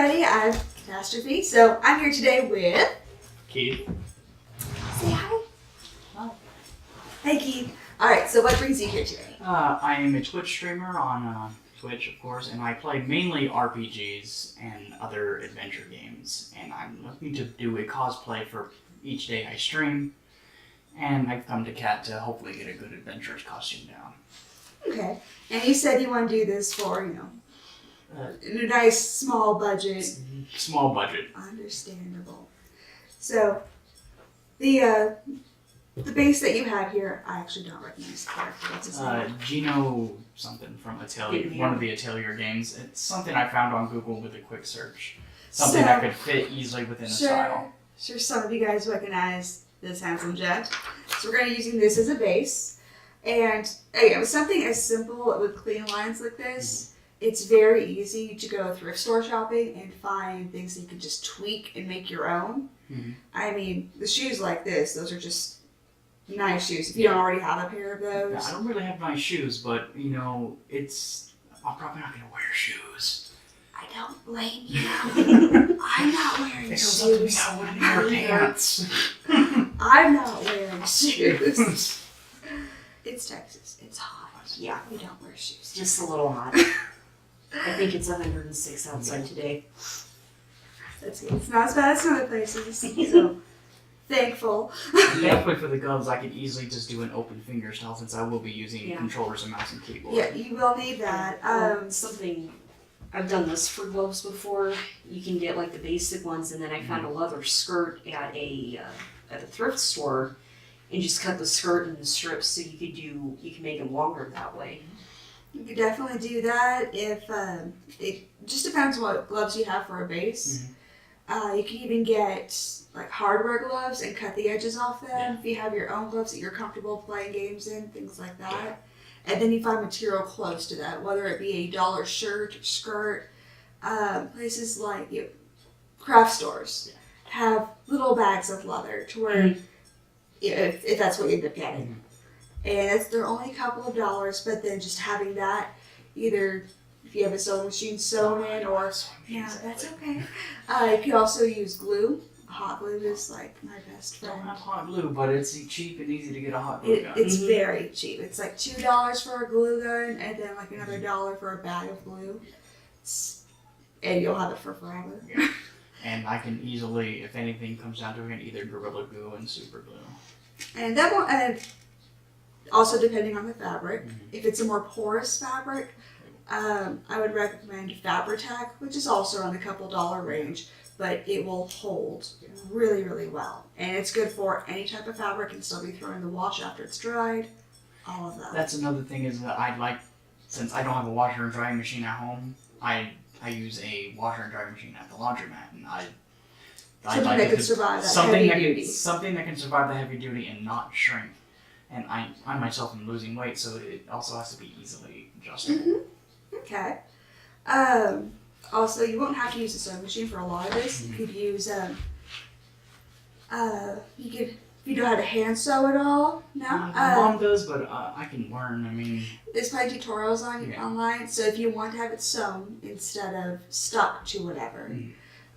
everybody, I'm Katastrophy. So I'm here today with Keith. Say hi. Hi. Hey Keith. Alright, so what brings you here today? I am a Twitch streamer on Twitch, of course, and I play mainly RPGs and other adventure games. And I'm looking to do a cosplay for each day I stream. And I've come to Kat to hopefully get a good adventurer's costume down. Okay. And you said you want to do this for, a nice small budget. Small budget. Understandable. So, the base that you have here, I actually don't recognize the character. What's his name? Gino something from Atelier, one of the Atelier games. It's something I found on Google with a quick search. Something that could fit easily within a style. Sure, some of you guys recognize this handsome jet. So we're going to be using this as a base. And again, with something as simple with clean lines like this, it's very easy to go thrift store shopping and find things that you can just tweak and make your own. Mm-hmm. I mean, the shoes like this, those are just nice shoes. If you don't already have a pair of those. Yeah, I don't really have nice shoes, but, I'm probably not going to wear shoes. I don't blame you. I'm not wearing shoes. I wouldn't wear pants. I'm not wearing shoes. It's Texas. It's hot. Yeah, we don't wear shoes. just a little hot. I think it's 106 outside today. That's good. It's not as bad as some other places. So thankful. Definitely for the gloves, I could easily just do an open finger style since I will be using controllers and mouse and keyboard. Yeah, you will need that. Something I've done this for gloves before. You can get like the basic ones, and then I found a leather skirt at a thrift store, and just cut the skirt in strips so you can make them longer that way. You could definitely do that if it just depends what gloves you have for a base. You can even get like hardware gloves and cut the edges off them if you have your own gloves that you're comfortable playing games in, things like that. And then you find material close to that, whether it be a dollar shirt, skirt, places like craft stores have little bags of leather to where if that's what you end up getting. And they're only a couple of dollars, but then just having that, either if you have a sewing machine sewn in or, that's okay. You could also use glue. Hot glue is like my best friend. I don't have hot glue, but it's cheap and easy to get a hot glue gun. It's very cheap. It's like $2 for a glue gun and then like another $1 for a bag of glue. And you'll have it for forever. Yeah. And I can easily, if anything comes down to it, either Gorilla Glue and Super Glue. And that won't, and also depending on the fabric. If it's a more porous fabric, I would recommend Fabri-Tac, which is also around the couple dollar range, but it will hold really, really well. And it's good for any type of fabric, can still be thrown in the wash after it's dried, all of that. That's another thing is that I'd like, since I don't have a washer and drying machine at home, I use a washer and drying machine at the laundromat, and Something that can survive that heavy duty. Something that can survive the heavy duty and not shrink. And I myself am losing weight, so it also has to be easily adjustable. Okay. Also, you won't have to use a sewing machine for a lot of this. You could use, if you know how to hand sew at all, no? My mom does, but I can learn. I mean, there's probably tutorials online, so if you want to have it sewn instead of stuck to whatever.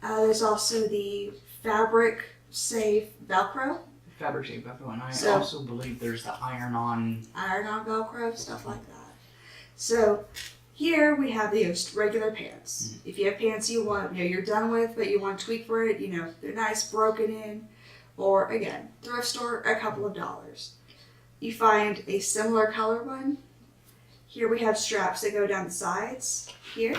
There's also the fabric safe Velcro. Fabric safe Velcro, and I So- also believe there's the iron-on Velcro, stuff like that. So here we have the regular pants. If you have pants you want, you're done with, but you want to tweak for it, they're nice, broken in, or again, thrift store, a couple of dollars. You find a similar color one. Here we have straps that go down the sides. Here.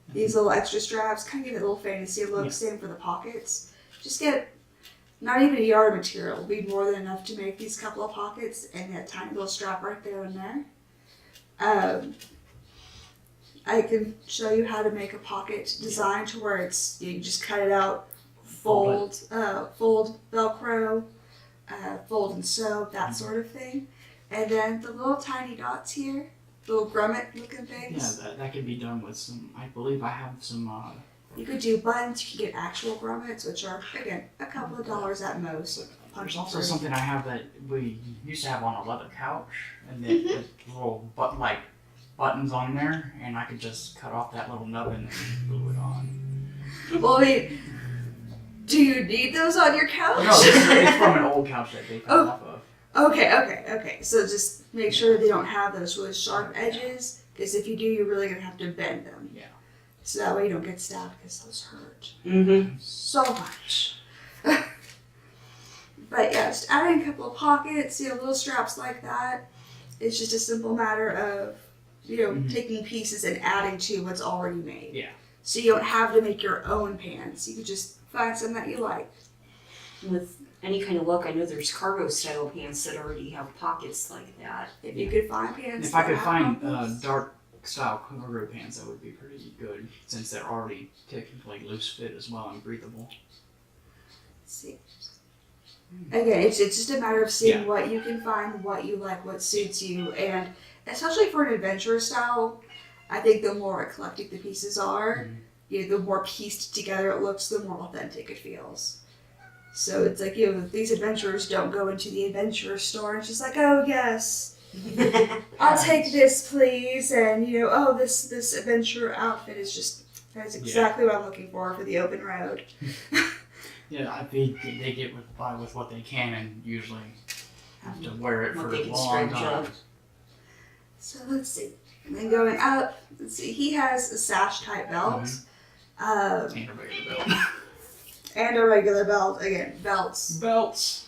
These little extra straps kind of give it a little fantasy look. Same for the pockets. Just get not even a yard material. Will be more than enough to make these couple of pockets and that tiny little strap right there and there. I can show you how to make a pocket design to where you just cut it out, fold Velcro, fold and sew, that sort of thing. And then the little tiny dots here, little grommet looking things. Yeah, that could be done with some, I believe I have some, You could do buttons, you can get actual grommets, which are, again, a couple of dollars at most. there's also something I have that we used to have on a leather couch, and then the little button buttons on there, and I could just cut off that little nubbin and glue it on. Well, I mean, do you need those on your couch? No, it's from an old couch that they fell off of. Okay. So just make sure they don't have those really sharp edges, because if you do, you're really gonna have to bend them. Yeah. So that way you don't get stabbed, because those hurt Mm-hmm. so much. But yeah, just adding a couple of pockets, little straps like that. It's just a simple matter of, taking pieces and adding to what's already made. Yeah. So you don't have to make your own pants. You can just find some that you like. With any kind of look, I know there's cargo style pants that already have pockets like that. If you could find pants. If I could that find have pockets. dark style cargo pants, that would be pretty good, since they're already technically loose fit as well and breathable. Let's see. Again, it's just a matter of seeing Yeah. what you can find, what you like, what suits you, and especially for an adventure style, I think the more eclectic the pieces are, the more pieced together it looks, the more authentic it feels. So it's like, these adventurers don't go into the adventurer store and just like, oh yes, I'll take this please, and this adventurer outfit that's exactly what I'm looking for the open road. Yeah, I think they get by with what they can and usually have to wear it What for they a can long scrounge time. up. So let's see. And then going up, let's see, he has a sash type belt. And a regular belt. And a regular belt. Again, belts. Belts.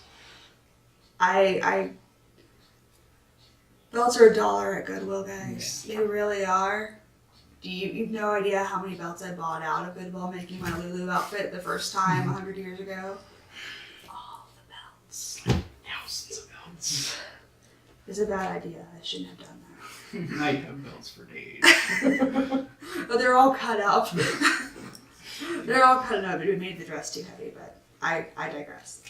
Belts are $1 at Goodwill, guys. Yeah. They really are. You've no idea how many belts I bought out of Goodwill making my Lulu outfit the first time 100 years ago. All the belts. Thousands of belts. It's a bad idea. I shouldn't have done that. Now you have belts for days. But they're all cut up. They're all cut up. It made the dress too heavy, but I digress.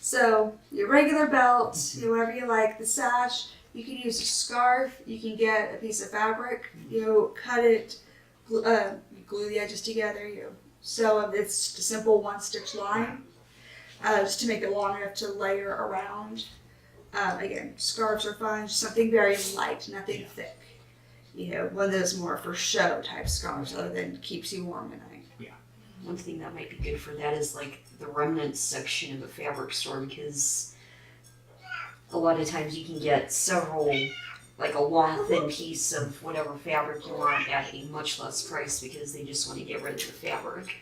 So, your regular belt, whatever you like, the sash, you can use a scarf, you can get a piece of fabric, cut it, glue the edges together, sew it. It's just a simple one-stitch line, just to make it long enough to layer around. Again, scarves are fine, just something very light, nothing thick. One of those more for show type scarves, other than keeps you warm at night. One thing that might be good for that is like the remnants section of a fabric store, because a lot of times you can get several, like a long thin piece of whatever fabric you want at a much less price, because they just want to get rid of the fabric.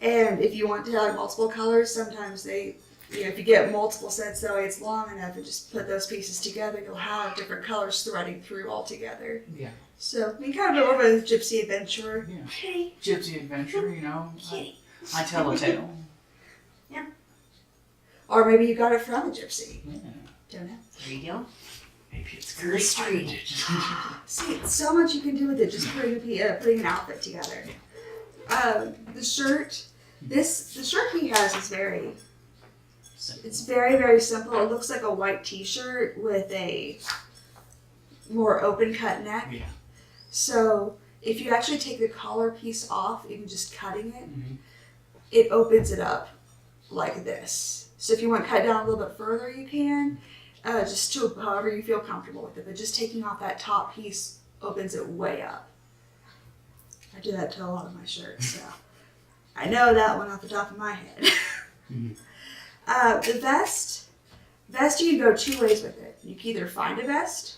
And if you want to have multiple colors, sometimes if you get multiple sets, that way it's long enough, and just put those pieces together, you'll have different colors threading through all together. Yeah. So, kind of more of a gypsy adventurer. Yeah. Kitty. Gypsy adventure, Kitty. I tell a tale. Or maybe you got it from a gypsy. Yeah. Don't know. There you go. Maybe it's The mystery. See, so much you can do with it, just putting an outfit together. The shirt. The shirt he has is it's very, very simple. It looks like a white t-shirt with a more open cut neck. Yeah. So if you actually take the collar piece off, even just cutting it, Mm-hmm. it opens it up like this. So if you want to cut down a little bit further, you can, just to however you feel comfortable with it. But just taking off that top piece opens it way up. I do that to a lot of my shirts, so I know that one off the top of my head. Mm-hmm. The vest you can go two ways with it. You can either find a vest,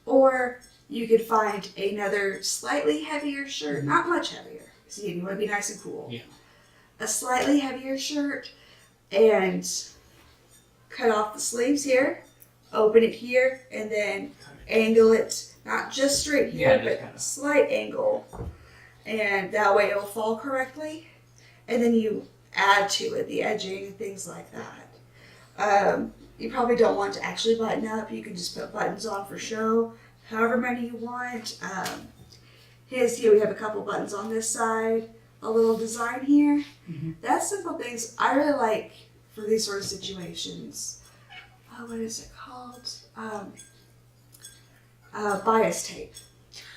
or you could find another slightly heavier shirt, not much heavier. See, you want to be nice and cool. Yeah. A slightly heavier shirt, and cut off the sleeves here, open it here, and then angle it, not just straight here, Yeah, just but kinda. slight angle. And that way it'll fall correctly. And then you add to it the edging and things like that. You probably don't want to actually button up. You can just put buttons on for show, however many you want. We have a couple buttons on this side, a little design here. Mm-hmm. That's simple things I really like for these sort of situations. What is it called? Bias tape.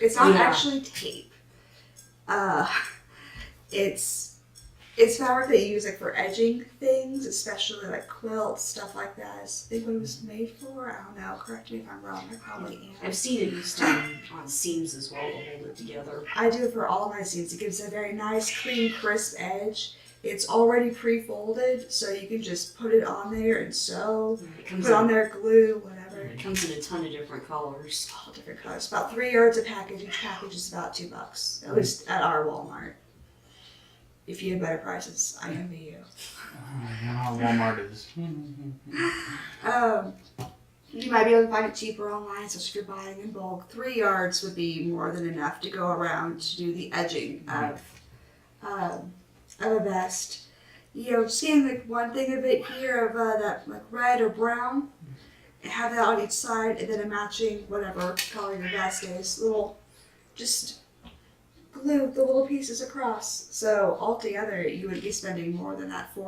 It's not Yeah. actually tape. It's It's fabric that you use like for edging things, especially like quilts, stuff like that. I think what it was made for. I don't know. Correct me if I'm wrong. I probably am. I've seen it used on seams as well to hold it together. I do it for all my seams. It gives a very nice, clean, crisp edge. It's already pre-folded, so you can just put it on there and sew. It comes Put on in, there glue, whatever. it comes in a ton of different colors. All different colors. About 3 yards a package. Each package is about $2. At least at our Walmart. If you have better prices, I envy you. Walmart is. You might be able to find it cheaper online, so if you're buying in bulk, 3 yards would be more than enough to go around to do the edging of a vest. You know, just getting like one thing of it here of that like red or brown, and have that on each side, and then a matching whatever color your vest is. Little, just glue the little pieces across. So altogether, you would be spending more than that $40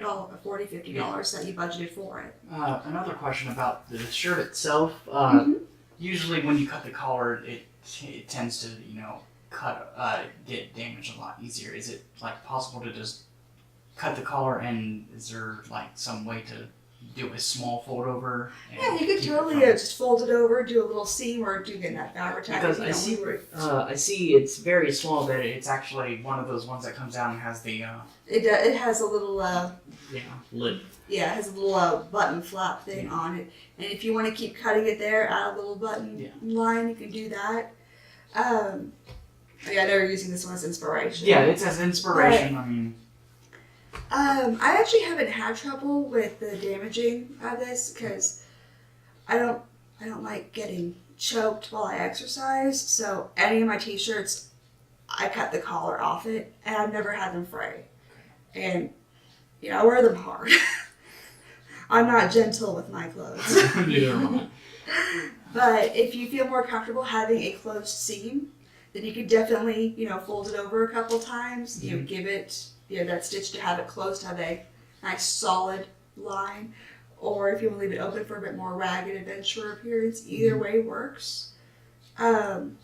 or $50 that you budgeted for it. Another question about the shirt itself. Usually, when you cut the collar, it tends to get damaged a lot easier. Is it like possible to just cut the collar, and is there like some way to do a small fold over? Yeah, you could totally just fold it over, do a little seam, or do get that fabric tack. Because I see it's very small, but it's actually one of those ones that comes down and has the It has a little lid. Yeah, it has a little button flap thing on it, and if you want to keep cutting it there, add a little button line, you can do that. Yeah, they're using this one as inspiration. Yeah, it's as inspiration. But, I mean, I actually haven't had trouble with the damaging of this because I don't like getting choked while I exercise. So any of my t-shirts, I cut the collar off it, and I've never had them fray. And I wear them hard. I'm not gentle with my clothes. neither am I. But if you feel more comfortable having a closed seam, then you could definitely, fold it over a couple times. Give it, that stitch to have it closed, to have a nice solid line. Or if you want to leave it open for a bit more ragged adventure appearance, either way works. Again,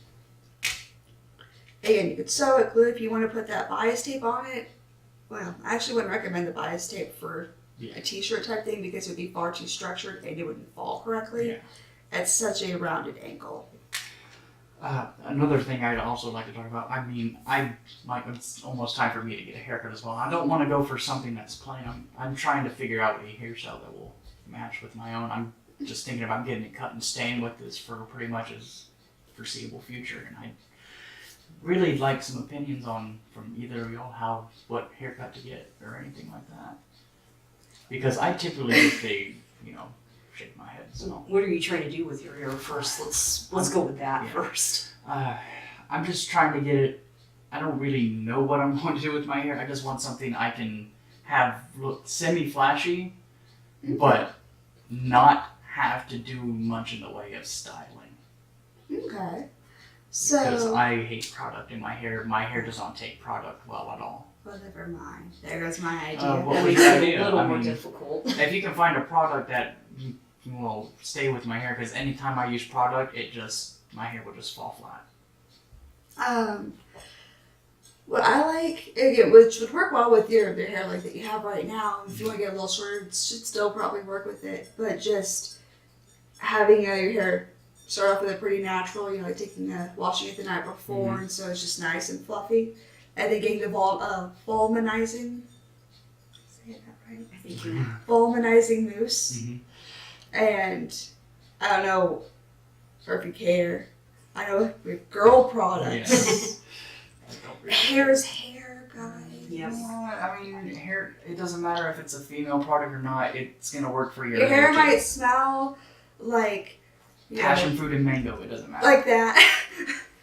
you could sew it, glue if you want to put that bias tape on it. Well, I actually wouldn't recommend the bias tape for a t-shirt type thing because it would be far too structured and it wouldn't fall correctly at such a rounded ankle. Another thing I'd also like to talk about, I mean, it's almost time for me to get a haircut as well. I don't want to go for something that's plain. I'm trying to figure out a hairstyle that will match with my own. I'm just thinking about getting it cut and staying with this for pretty much as foreseeable future, and I'd really like some opinions from either of y'all what haircut to get or anything like that. Because I typically just shake my head. So What are you trying to do with your hair first? Let's go with that first. I'm just trying to get it. I don't really know what I'm going to do with my hair. I just want something I can have look semi-flashy, but not have to do much in the way of styling. Okay. Because So, I hate product in my hair. My hair does not take product well at all. well, never mind. There goes my idea. What That was makes your it idea? a little I more mean, difficult. If you can find a product that will stay with my hair, because anytime I use product, my hair will just fall flat. What I like, again, which would work well with your hair like that you have right now. If you want to get a little shorter, it should still probably work with it. But just having your hair start off with a pretty natural, like washing it the night before, and so it's just nice and fluffy. And then getting the volumizing. Say that right? I think you're Volumizing mousse. And I don't know, or if you care, I know with girl products. Hair is hair, guys. Yep. I mean, hair, it doesn't matter if it's a female product or not, it's going to work for your Your hair too. might smell like Passion fruit and mango, it doesn't matter. like that.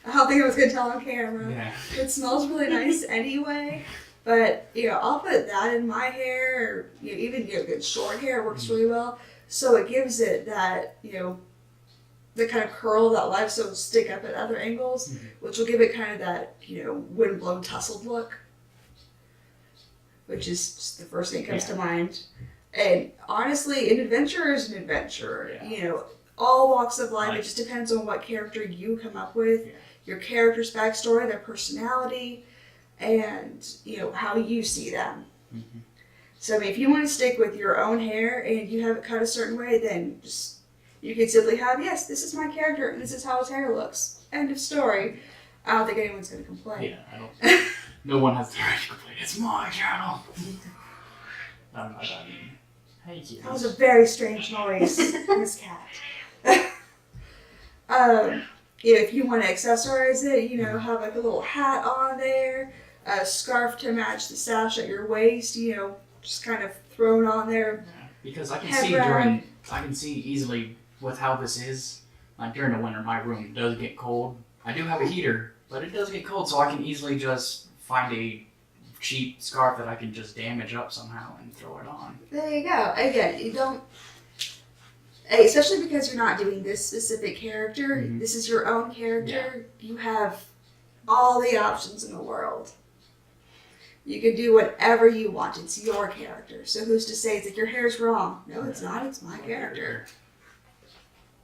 I don't think I was gonna tell on camera. Yeah. It smells really nice anyway. But I'll put that in my hair, or even good short hair works really well. So it gives it that the kind of curl that life so will stick up at other angles, which will give it kind of that wind-blown tussled look, which is just the first thing that comes to mind. And honestly, an adventurer is an adventurer. All walks of life. It just depends on what character you come up with, your character's backstory, their personality. and how you see them. So I mean, if you want to stick with your own hair and you have it cut a certain way, then just you can simply have, yes, this is my character and this is how his hair looks. End of story. I don't think anyone's going to complain. Yeah, I don't. No one has the right to complain. It's my channel. Hey, kids. That was a very strange noise, Miss Cat. If you want to accessorize it, have like a little hat on there, a scarf to match the sash at your waist, just kind of thrown on there. Yeah, because I Headband. can see easily with how this is. Like during the winter, my room does get cold. I do have a heater, but it does get cold, so I can easily just find a cheap scarf that I can just damage up somehow and throw it on. There you go. Again, you don't, especially because you're not doing this specific character, this is your own character, you have all the options in the world. You can do whatever you want. It's your character. So who's to say it's like your hair's wrong? No, it's not. It's my character.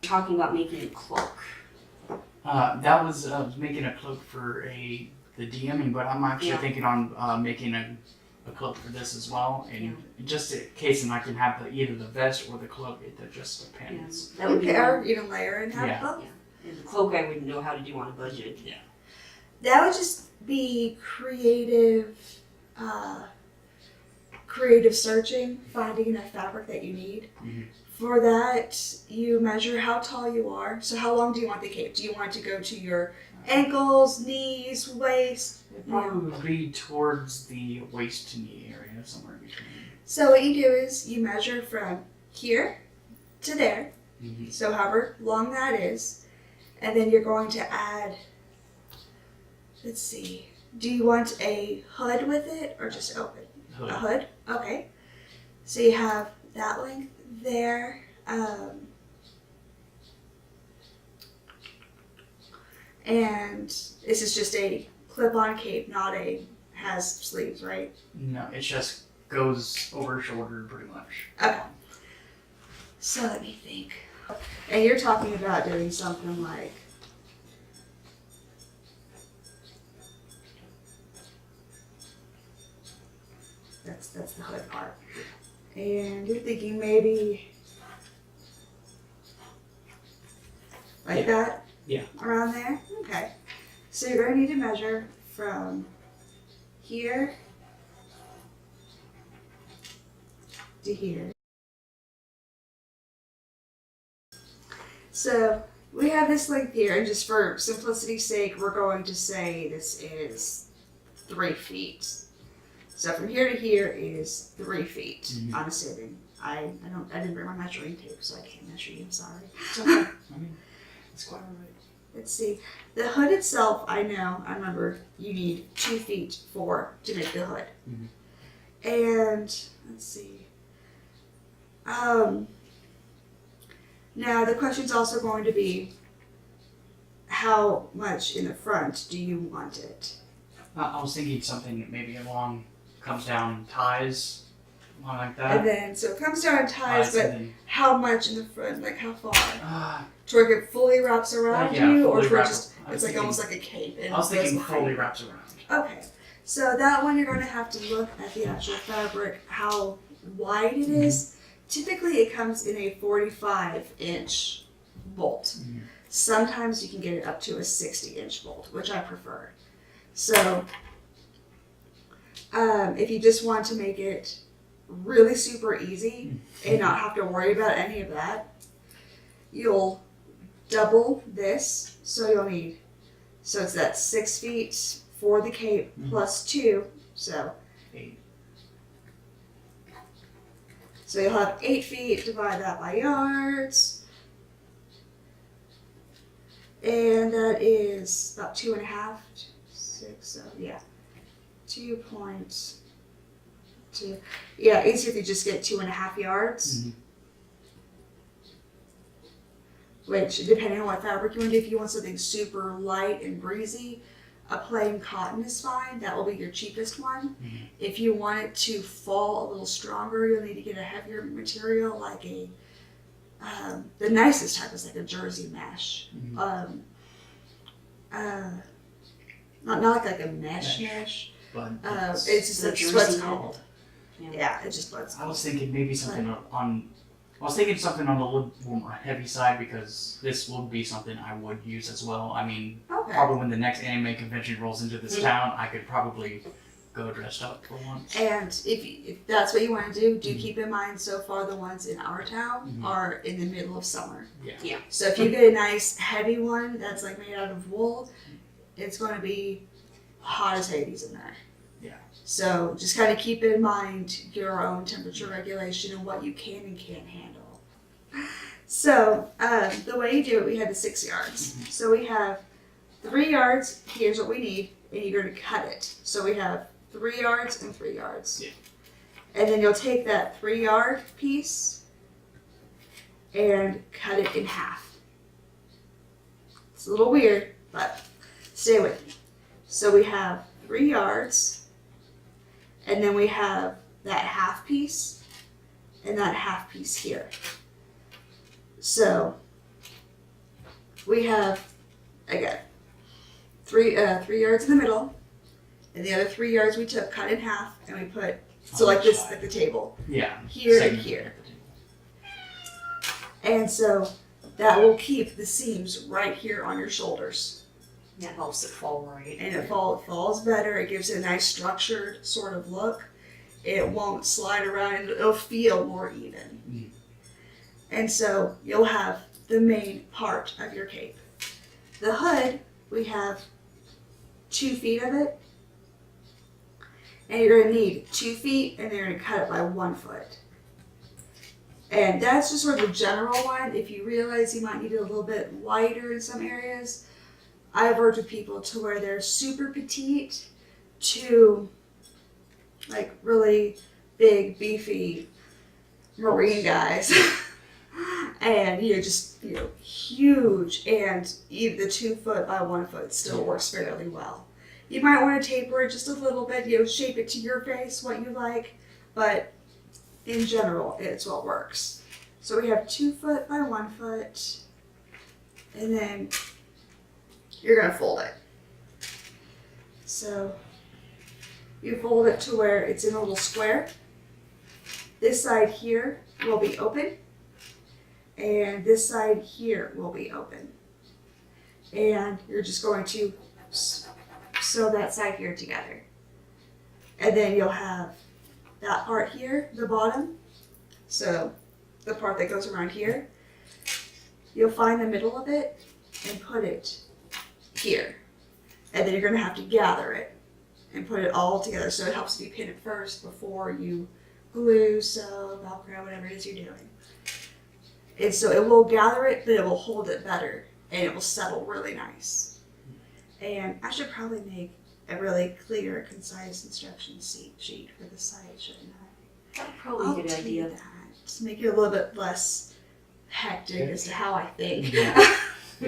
Talking about making a cloak. That was making a cloak for the DMing, but I'm actually thinking on making a cloak for this as well, and just in case, and I can have either the vest or the cloak. It just depends. That would be Or layer and have both. And the cloak I wouldn't know how to do on a budget. Yeah. That would just be creative searching, finding enough fabric that you need. For that, you measure how tall you are. So how long do you want the cape? Do you want it to go to your ankles, knees, waist? It probably would be towards the waist to knee area, somewhere in between. So what you do is you measure from here to there. So however long that is. And then you're going to add, let's see, do you want a hood with it or just open? Hood. A hood? Okay. So you have that length there. And this is just a clip-on cape, not has sleeves, right? No, it just goes over shoulder pretty much. Okay. So let me think. And you're talking about doing something like that's the hood part. And you're thinking maybe like that? Yeah. Around there? Okay. So you're going to need to measure from here to here. So we have this length here, and just for simplicity's sake, we're going to say this is 3 feet. So from here to here is 3 feet. I'm assuming. I didn't bring my measuring tape, so I can't measure you. I'm sorry. It's okay. I mean, it's quite alright. Let's see. The hood itself, I remember you need 2 feet to make the hood. And let's see. Now the question's also going to be, how much in the front do you want it? I was thinking something maybe comes down ties, along like that. And then, so it comes down in ties, but how much in the front? Like how far? To where it fully wraps around you, or to where it's like almost like a cape? And I was thinking fully wraps around. Okay, so that one you're going to have to look at the actual fabric, how wide it is. Typically it comes in a 45-inch bolt. Sometimes you can get it up to a 60-inch bolt, which I prefer. So if you just want to make it really super easy and not have to worry about any of that, you'll double this. So you'll need, so it's that 6 feet for the cape plus 2, so 8. So you'll have 8 feet, divide that by yards. And that is about 2.5, 6, so yeah. 2.2. Yeah, easier if you just get 2.5 yards. Which, depending on what fabric you want to do, if you want something super light and breezy, a plain cotton is fine. That will be your cheapest one. If you want it to fall a little stronger, you'll need to get a heavier material, like the nicest type is like a jersey mesh. Not like a mesh, but It's just the that's jersey what it's knit. called. Yeah. Yeah, it's just what it's I called. was thinking maybe something on. I was thinking something on the little more heavy side because this would be something I would use as well. I mean, Okay. probably when the next anime convention rolls into this town, I could probably go dressed up for once. And if that's what you want to do keep in mind so far the ones in our town are in the middle of summer. Yeah. So if you get a nice heavy one that's like made out of wool, it's going to be hot as Hades in there. Yeah. So just kind of keep in mind your own temperature regulation and what you can and can't handle. So the way you do it, we have the 6 yards. So we have 3 yards. Here's what we need, and you're going to cut it. So we have 3 yards and 3 yards. Yeah. And then you'll take that 3-yard piece and cut it in half. It's a little weird, but stay with me. So we have 3 yards, and then we have that half piece and that half piece here. So we have, again, 3 yards in the middle, and the other 3 yards we took, cut in half, and we put, so like this, like the table, Yeah. here and segment here. at the table. And so that will keep the seams right here on your shoulders. That helps it fall right. And it falls better. It gives it a nice structured sort of look. It won't slide around, and it'll feel more even. And so you'll have the main part of your cape. The hood, we have 2 feet of it. And you're going to need 2 feet, and you're going to cut it by 1 foot. And that's just sort of the general one. If you realize you might need it a little bit wider in some areas, I've worked with people to where they're super petite to like really big, beefy Marine guys. And just huge, and even the 2 foot by 1 foot still works fairly well. You might want to taper it just a little bit, shape it to your face, what you like, but in general, it's what works. So we have 2 foot by 1 foot, and then you're gonna fold it. So you fold it to where it's in a little square. This side here will be open, and this side here will be open. And you're just going to sew that side here together. And then you'll have that part here, the bottom. So the part that goes around here, you'll find the middle of it and put it here. And then you're going to have to gather it and put it all together. So it helps you pin it first before you glue, sew, Velcro, whatever it is you're doing. And so it will gather it, but it will hold it better, and it will settle really nice. And I should probably make a really clear, concise instruction sheet for the site, shouldn't I? That's probably a good idea. Do that. Just make it a little bit less hectic as to how I think. Yeah.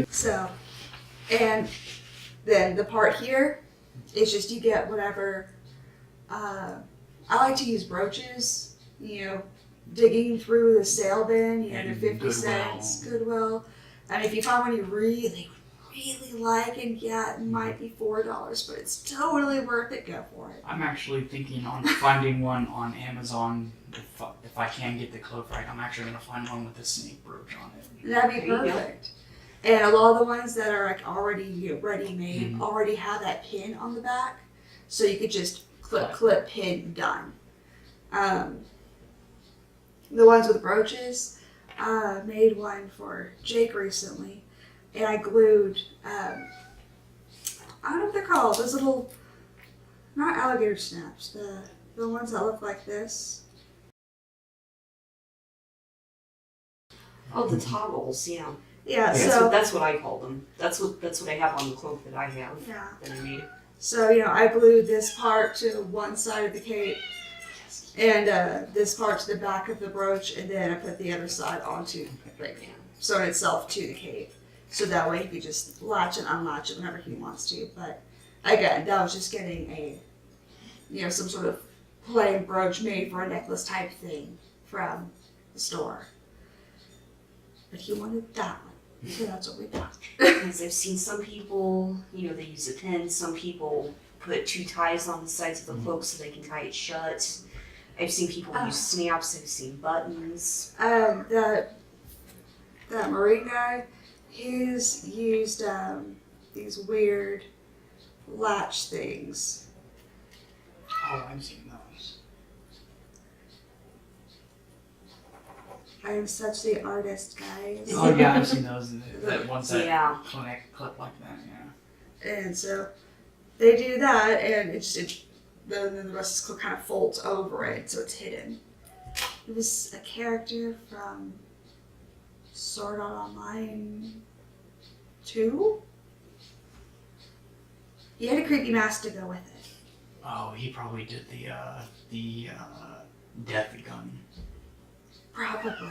So, and then the part here is just you get whatever. I like to use brooches, digging through the sale bin, they're 50 Goodwill. cents, Goodwill. And if you find one you really like, and it might be $4, but it's totally worth it, go for it. I'm actually thinking on finding one on Amazon. If I can get the cloak right, I'm actually going to find one with a snake brooch on it. That'd be There you go. perfect. And a lot of the ones that are like already ready-made already have that pin on the back, so you could just clip, pin, done. The ones with brooches, made one for Jake recently, and I glued, I don't know what they're called, those little, not alligator snaps, the ones that look like this. Oh, the toggles, yeah. Yeah, That's what I call them. That's what I have on the cloak that I have yeah. that I made. So, I glued this part to one side of the cape, and this part to the back of the brooch, and then I put the other side onto, sewn itself to the cape. So that way he could just latch and unlatch it whenever he wants to. But again, that was just getting a, some sort of plain brooch made for a necklace type thing from the store. But he wanted that one, so that's what we got. Because I've seen some people, they use a pin. Some people put 2 ties on the sides of the cloak so they can tie it shut. I've seen people use snaps. I've seen buttons. That Marine guy, he's used these weird latch things. Oh, I've seen those. I am such the artist, guys. Oh yeah, I've seen those. That ones that Yeah. clip like that. Yeah. And so they do that, and then the rest of the kind of folds over it, so it's hidden. It was a character from Sword Art Online 2. He had a creepy mask to go with it. Oh, he probably did the death gun. Probably.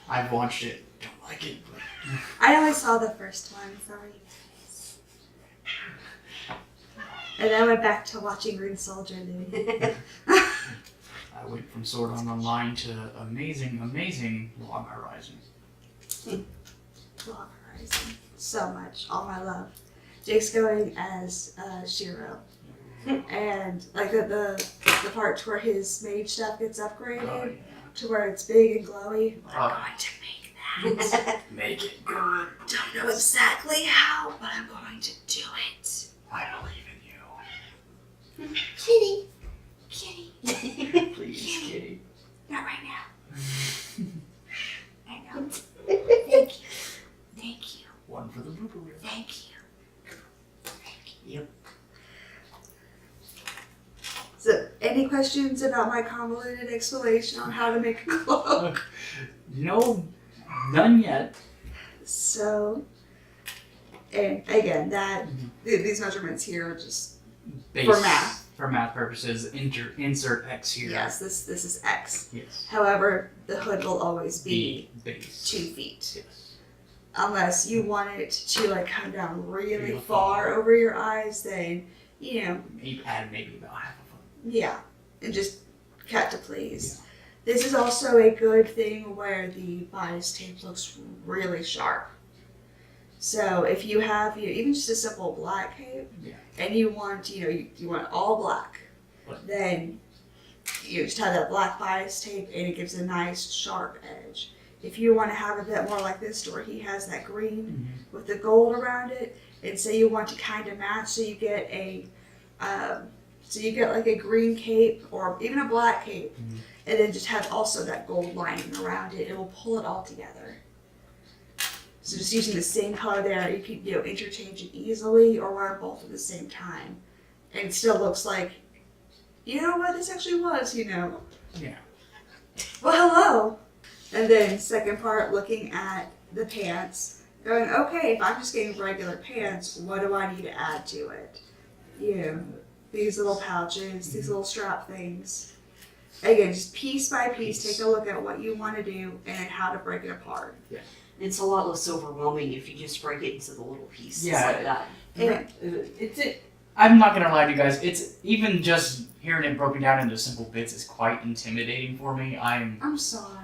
I've watched it. Don't like it, but I only saw the first one, sorry guys. And then I went back to watching Green Soldier Louis. I went from Sword Art Online to amazing Log Horizon. Log Horizon. So much. All my love. Jake's going as Shiro. And like the part where his mage stuff gets upgraded Oh, yeah. to where it's big and glowy. Oh. I'm going to make that. Make it good. Don't know exactly how, but I'm going to do it. I believe in Kitty. Kitty. you. Please, Kitty. Not right now. I know. Thank you. Thank you. One for the blooper reel. Thank you. Yep. So, any questions about my convoluted explanation on how to make a cloak? No, none yet. So, and again, these measurements here are just Base, for math. For math purposes, insert X here. Yes, this is X. Yes. However, the hood will always be base. 2 feet. Yes. Unless you want it to like come down really Really far far. over your eyes, then Add maybe about half a foot. yeah, and just cut to please. Yeah. This is also a good thing where the bias tape looks really sharp. So if you have even just a simple black cape, and you want you want all black, then you just have that black bias tape, and it gives a nice sharp edge. If you want to have a bit more like this, where he has that green with the gold around it, and say you want to kind of match, so you get like a green cape or even a black cape, and then just have also that gold lining around it. It will pull it all together. So just using the same color there, you can interchange it easily or wear both at the same time, and it still looks like, you know what, this actually was, Yeah. Well, hello. And then second part, looking at the pants, going, okay, if I'm just getting regular pants, what do I need to add to it? These little pouches, these little strap things. Again, just piece by piece, take a look at what you want to do and how to break it apart. Yeah. It's a lot less overwhelming if you just break it into the little pieces like that. And I'm not gonna lie to you guys. It's even just hearing it broken down into simple bits is quite intimidating for me. I'm sorry.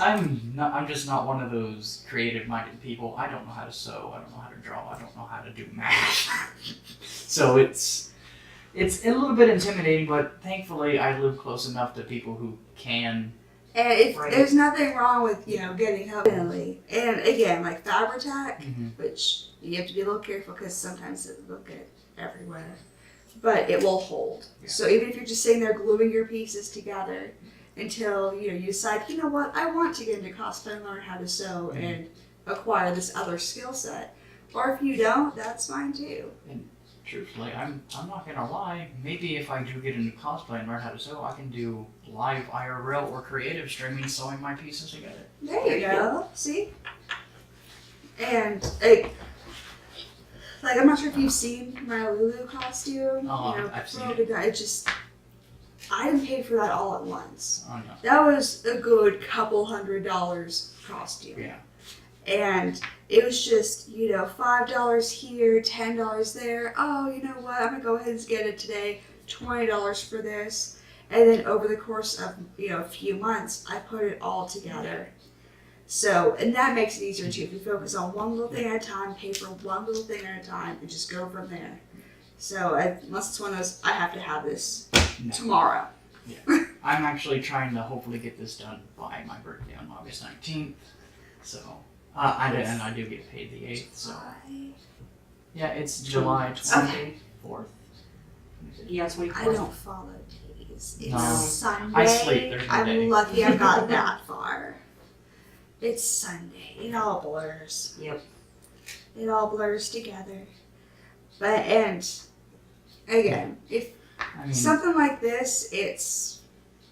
I'm just not one of those creative-minded people. I don't know how to sew. I don't know how to draw. I don't know how to do math. So it's a little bit intimidating, but thankfully I live close enough to people who can. And there's nothing wrong with, getting help. And again, like Fabri-Tac, which you have to be a little careful because sometimes it will get everywhere, but it will hold. Yeah. So even if you're just sitting there gluing your pieces together until, you decide, you know what, I want to get into cosplay and learn how to sew and acquire this other skill set. Or if you don't, that's fine too. And truthfully, I'm not gonna lie. Maybe if I do get into cosplay and learn how to sew, I can do live IRL or creative streaming sewing my pieces together. There you go. See? And I'm not sure if you've seen my Lulu costume. I've seen it. I didn't pay for that all at once. Oh no. That was a good couple $100 costume. Yeah. And it was just, $5 here, $10 there. Oh, you know what? I'm going to go ahead and get it today. $20 for this. And then over the course of, a few months, I put it all together. So, and that makes it easier too. If you focus on one little thing at a time, pay for one little thing at a time, and just go from there. So unless it's one of those, I have to have this No. tomorrow. Yeah. I'm actually trying to hopefully get this done by my birthday on August 19th. So, and I do get paid the 8th, so. Yeah, it's July 24th. Yeah, 24th. I don't follow days. It's No. Sunday. I sleep, there's no I'm day. lucky I got that far. It's Sunday. It all blurs. Yep. It all blurs together. But, and again, if I mean, something like this, it's,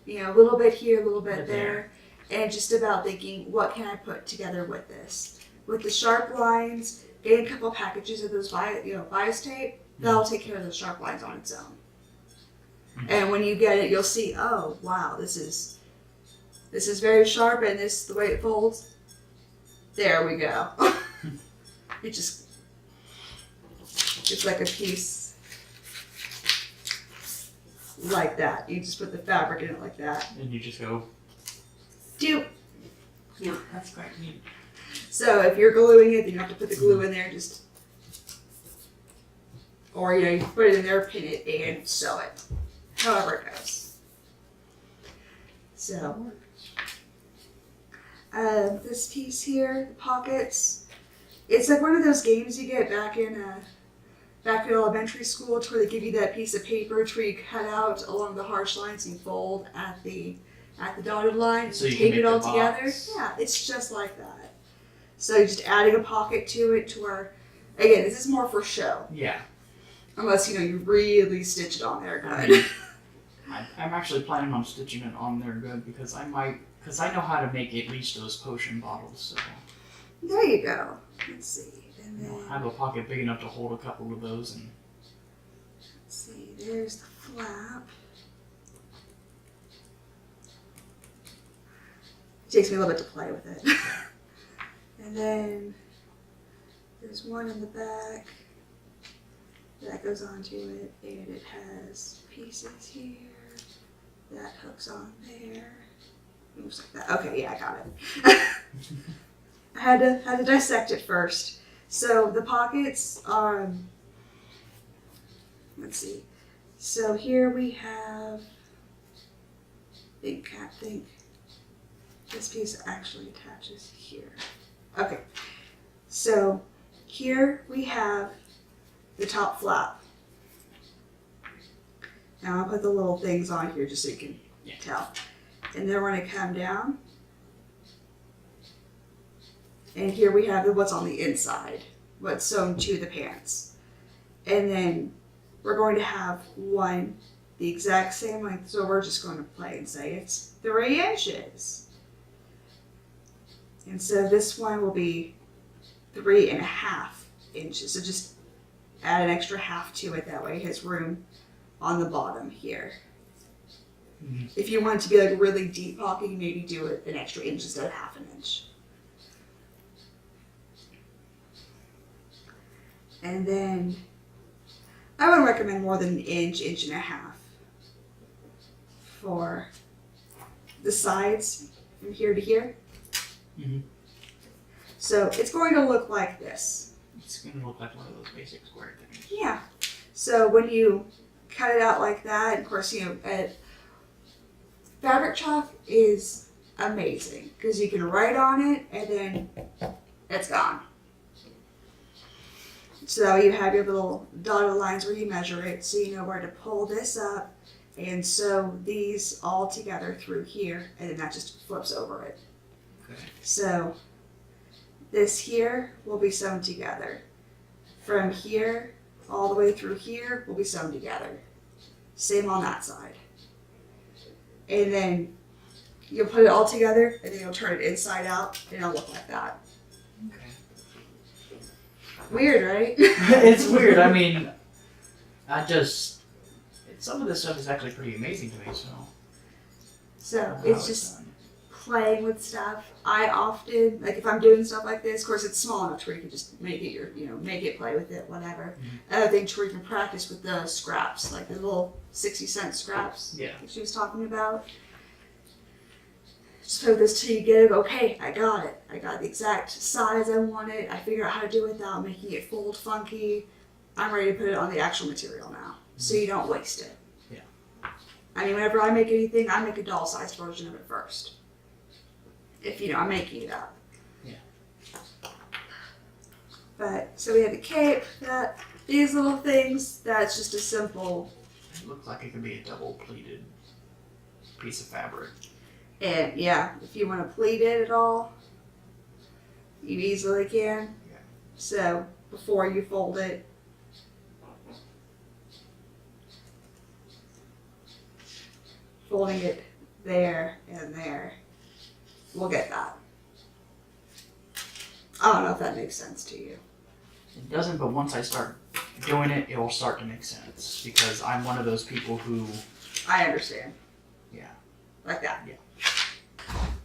a little bit here, a little bit there, and just about thinking, what can I put together with this? With the sharp lines, getting a couple packages of those bias tape, that'll take care of the sharp lines on its own. And when you get it, you'll see, oh wow, this is very sharp, and the way it folds. There we go. It's like a piece like that. You just put the fabric in it like that. and you just go, Do. Yeah. that's quite neat. So if you're gluing it, then you have to put the glue in there. Or you put it in there, pin it, and sew it. However it goes. So this piece here, the pockets. It's like one of those games you get back in elementary school, to where they give you that piece of paper to where you cut out along the harsh lines and fold at the dotted line and So you tape can it make all the together. box. Yeah, it's just like that. So you're just adding a pocket to it, to where, again, this is more for show. Yeah. Unless, you really stitch it on there good. I'm actually planning on stitching it on there good because I know how to make at least those potion bottles. So There you go. Let's see. And then, I have a pocket big enough to hold a couple of those. And let's see. There's the flap. It takes me a little bit to play with it. And then there's one in the back that goes onto it, and it has pieces here that hooks on there. Moves like that. Okay, yeah, I got it. I had to dissect it first. So the pockets are, let's see. So here we have, can't think. This piece actually attaches here. Okay. So here we have the top flap. Now I'll put the little things on here just so you can tell. And then we're going to come down. And here we have what's on the inside, what's sewn to the pants. And then we're going to have one the exact same length, so we're just going to play and say it's 3 inches. And so this one will be 3.5 inches. So just add an extra half to it, that way it has room on the bottom here. Mm-hmm. If you want it to be like a really deep pocket, you maybe do it an extra inch instead of half an inch. And then I would recommend more than an inch, inch and a half for the sides from here to here. Mm-hmm. So it's going to look like this. It's going to look like one of those basic square things. Yeah. So when you cut it out like that, of course, fabric chalk is amazing because you can write on it and then it's gone. So you have your little dotted lines where you measure it, so you know where to pull this up and sew these all together through here, and then that just flips over it. Okay. So this here will be sewn together. From here all the way through here will be sewn together. Same on that side. And then you'll put it all together, and then you'll turn it inside out, and it'll look like that. Okay. Weird, right? It's weird. I mean, some of this stuff is actually pretty amazing to me. So how it's just done. playing with stuff. I often, like if I'm doing stuff like this, of course it's small enough to where you can just make it make it, play with it, whatever. Another thing to where you can practice with the scraps, like the little 60-cent scraps that she was talking about. Just play with this till you get it. Okay, I got it. I got the exact size I want it. I figure out how to do it without making it fold funky. I'm ready to put it on the actual material now, so you don't waste it. Yeah. I mean, whenever I make anything, I make a doll-sized version of it first. If I'm making it up. Yeah. But so we had the cape, these little things. That's just a simple. It looks like it could be a double pleated piece of fabric. And yeah, if you want to pleat it at all, you easily can. Yeah. So before you fold it, folding it there and there, we'll get that. I don't know if that makes sense to you. It doesn't, but once I start doing it, it will start to make sense because I'm one of those people who. I understand. Yeah. Like that. Yeah.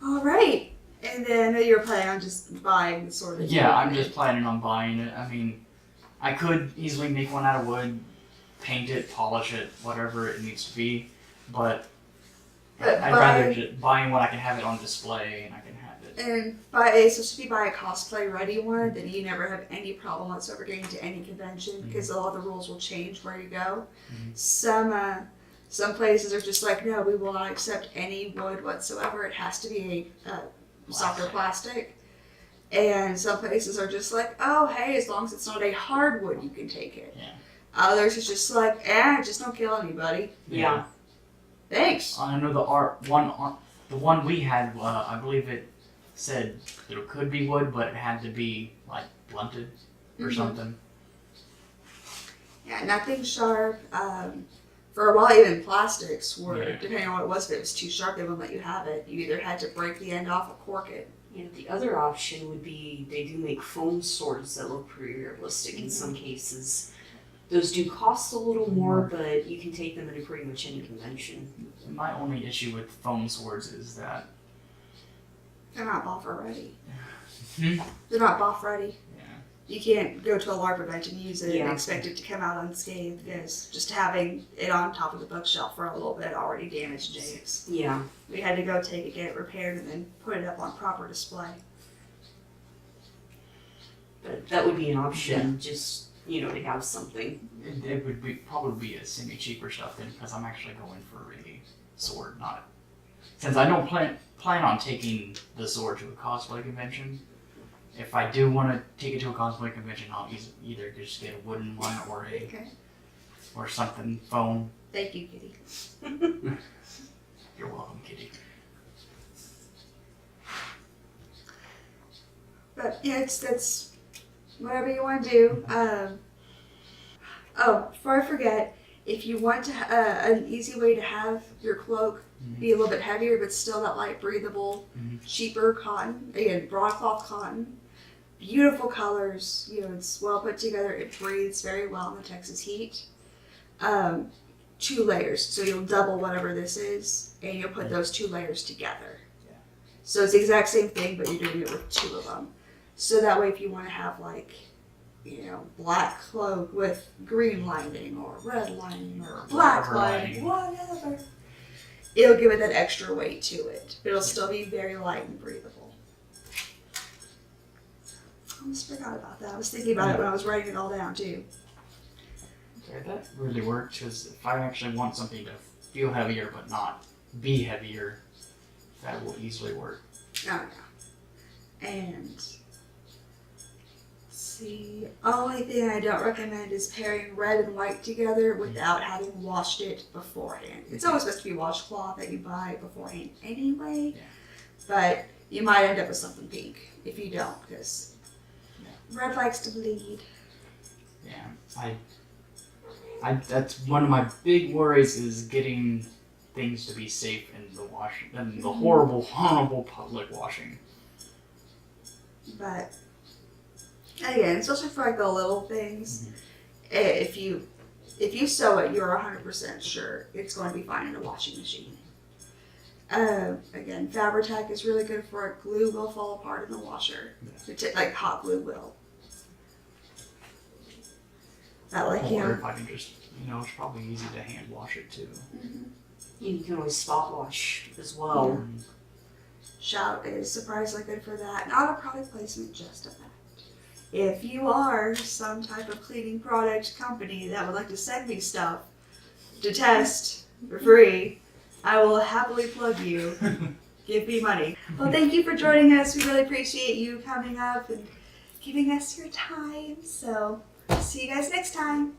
All right. And then you're planning on just buying the sword. Yeah, I'm just planning on buying it. I mean, I could easily make one out of wood, paint it, polish it, whatever it needs to be, but I'd rather just buying one I can have it on display and I can have it. And so if you buy a cosplay ready one, then you never have any problem whatsoever getting to any convention because all the rules will change where you go. Mm-hmm. Some places are just like, no, we will not accept any wood whatsoever. It has to be a softer plastic. And some places are just like, oh, hey, as long as it's not a hardwood, you can take it. Yeah. Others is just like, just don't kill anybody. Yeah. Thanks. I know the one we had, I believe it said there could be wood, but it had to be like blunted or something. Yeah, nothing sharp. For a while, even plastics were, depending on what it was, if it was too sharp, they wouldn't let you have it. You either had to break the end off or cork it. And the other option would be they do make foam swords that look pretty realistic in some cases. Those do cost a little more, but you can take them into pretty much any convention. My only issue with foam swords is that They're not BOF ready. Hmm? They're not BOF ready. Yeah. You can't go to a LARP event and use it and Yeah. expect it to come out unscathed because just having it on top of the bookshelf for a little bit already damaged Jake's. Yeah. We had to go take it, get it repaired, and then put it up on proper display. But that would be an option, just, to have something. It would probably be a semi-cheaper stuff then because I'm actually going for a sword, not... Since I don't plan on taking the sword to a cosplay convention, if I do want to take it to a cosplay convention, I'll either just get a wooden one or something foam. Thank you, Kitty. You're welcome, Kitty. But yeah, that's whatever you want to do. Before I forget, if you want to an easy way to have your cloak be a little bit heavier, but still that light, breathable, cheaper cotton, again, broadcloth cotton, beautiful colors. It's well put together. It breathes very well in the Texas heat. 2 layers, so you'll double whatever this is, and you'll put those 2 layers together. Yeah. So it's the exact same thing, but you're doing it with 2 of them. So that way, if you want to have black cloak with green lining or red lining or black lining, whatever, it'll give it that extra weight to it. But it'll still be very light and breathable. I almost forgot about that. I was thinking about it when I was writing it all down too. Yeah, that really worked because if I actually want something to feel heavier but not be heavier, that will easily work. Oh yeah. And the only thing I don't recommend is pairing red and white together without having washed it beforehand. It's always supposed to be washcloth that you buy beforehand anyway, but you might end up with something pink if you don't, because red likes to bleed. Yeah, I that's one of my big worries is getting things to be safe in the washing, and the horrible public washing. But again, especially for the little things, if you sew it, you're 100% sure it's going to be fine in a washing machine. Again, Fabri-Tac is really good for it. Glue will fall apart in the washer, like hot glue will. Or if I can just, it's probably easy to hand wash it too. You can always spot wash as well. Shout is surprisingly good for that. Not a product placement, just a fact. if you are some type of cleaning product company that would like to send me stuff to test for free, I will happily plug you. Give me money. Well, thank you for joining us. We really appreciate you coming up and giving us your time. So, see you guys next time.